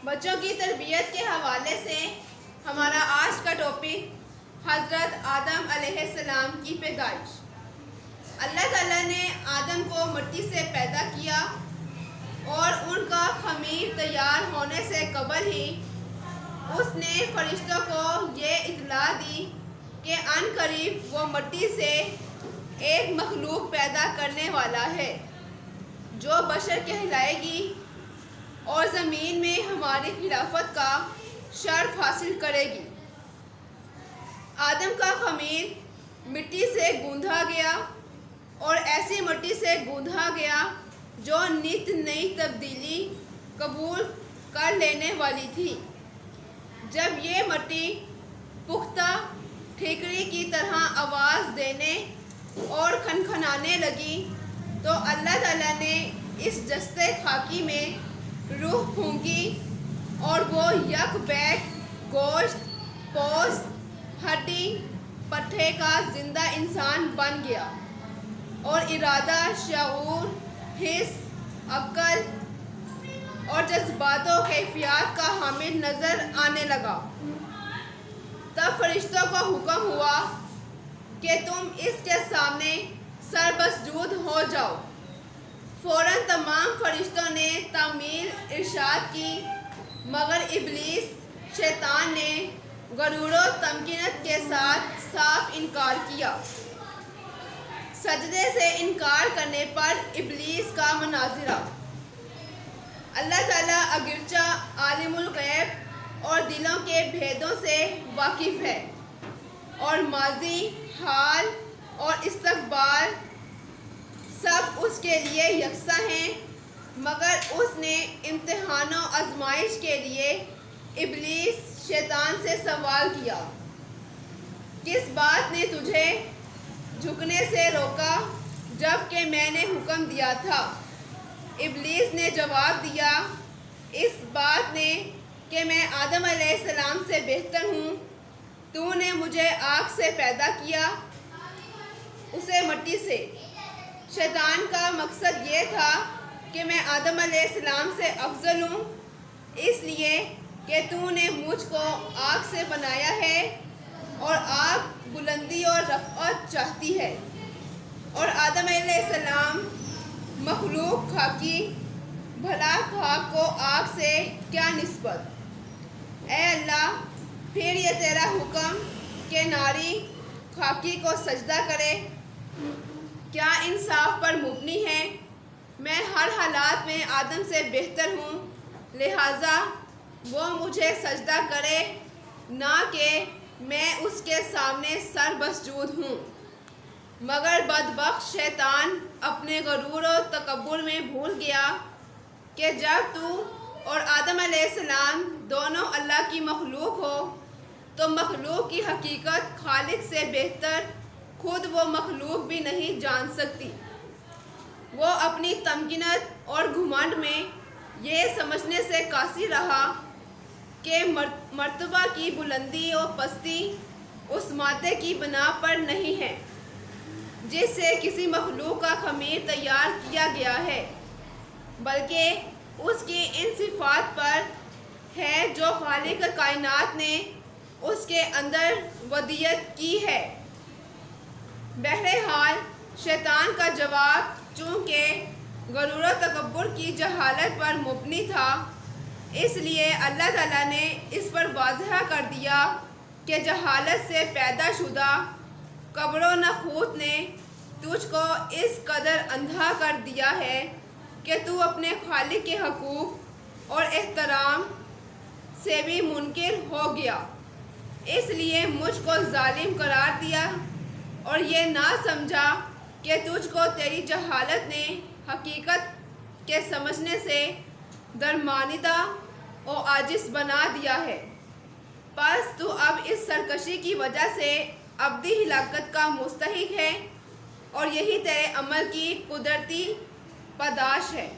بچوں کی تربیت کے حوالے سے ہمارا آج کا ٹاپک حضرت آدم علیہ السلام کی پیدائش۔ اللہ تعالیٰ نے آدم کو مٹی سے پیدا کیا اور ان کا خمیر تیار ہونے سے قبل ہی اس نے فرشتوں کو یہ اطلاع دی کہ عن قریب وہ مٹی سے ایک مخلوق پیدا کرنے والا ہے جو بشر کہلائے گی اور زمین میں ہماری خلافت کا شرف حاصل کرے گی۔ آدم کا خمیر مٹی سے گوندھا گیا اور ایسی مٹی سے گوندھا گیا جو نت نئی تبدیلی قبول کر لینے والی تھی۔ جب یہ مٹی پختہ ٹھیکری کی طرح آواز دینے اور کھنکھنانے لگی تو اللہ تعالیٰ نے اس جستے خاکی میں روح پھونکی اور وہ یک بیک گوشت پوست ہڈی پٹھے کا زندہ انسان بن گیا اور ارادہ، شعور، حس، عقل اور جذبات و کیفیات کا حامل نظر آنے لگا۔ تب فرشتوں کو حکم ہوا کہ تم اس کے سامنے سربسجود ہو جاؤ۔ فوراً تمام فرشتوں نے تعمیل ارشاد کی، مگر ابلیس شیطان نے غرور و تمکنت کے ساتھ صاف انکار کیا۔ سجدے سے انکار کرنے پر ابلیس کا مناظرہ۔ اللہ تعالیٰ اگرچہ عالم الغیب اور دلوں کے بھیدوں سے واقف ہے اور ماضی، حال اور استقبال سب اس کے لیے یکساں ہیں، مگر اس نے امتحان و آزمائش کے لیے ابلیس شیطان سے سوال کیا، کس بات نے تجھے جھکنے سے روکا جب کہ میں نے حکم دیا تھا؟ ابلیس نے جواب دیا، اس بات نے کہ میں آدم علیہ السلام سے بہتر ہوں۔ تو نے مجھے آگ سے پیدا کیا، اسے مٹی سے۔ شیطان کا مقصد یہ تھا کہ میں آدم علیہ السلام سے افضل ہوں، اس لیے کہ تو نے مجھ کو آگ سے بنایا ہے اور آگ بلندی اور رفعت چاہتی ہے، اور آدم علیہ السلام مخلوق خاکی، بھلا خاک کو آگ سے کیا نسبت؟ اے اللہ، پھر یہ تیرا حکم کہ ناری خاکی کو سجدہ کرے کیا انصاف پر مبنی ہے؟ میں ہر حالات میں آدم سے بہتر ہوں، لہٰذا وہ مجھے سجدہ کرے، نہ کہ میں اس کے سامنے سر بسجود ہوں۔ مگر بدبخت شیطان اپنے غرور و تکبر میں بھول گیا کہ جب تو اور آدم علیہ السلام دونوں اللہ کی مخلوق ہو تو مخلوق کی حقیقت خالق سے بہتر خود وہ مخلوق بھی نہیں جان سکتی۔ وہ اپنی تمکنت اور گھمنڈ میں یہ سمجھنے سے قاصر رہا کہ مرتبہ کی بلندی و پستی اس مادے کی بنا پر نہیں ہے جس سے کسی مخلوق کا خمیر تیار کیا گیا ہے، بلکہ اس کی ان صفات پر ہے جو خالق کائنات نے اس کے اندر ودیت کی ہے۔ بہرحال شیطان کا جواب چونکہ غرور و تکبر کی جہالت پر مبنی تھا، اس لیے اللہ تعالیٰ نے اس پر واضح کر دیا کہ جہالت سے پیدا شدہ کبر و نخوت نے تجھ کو اس قدر اندھا کر دیا ہے کہ تو اپنے خالق کے حقوق اور احترام سے بھی منکر ہو گیا، اس لیے مجھ کو ظالم قرار دیا اور یہ نہ سمجھا کہ تجھ کو تیری جہالت نے حقیقت کے سمجھنے سے درماندہ و عاجز بنا دیا ہے۔ پس تو اب اس سرکشی کی وجہ سے ابدی ہلاکت کا مستحق ہے اور یہی تیرے عمل کی قدرتی پاداش ہے۔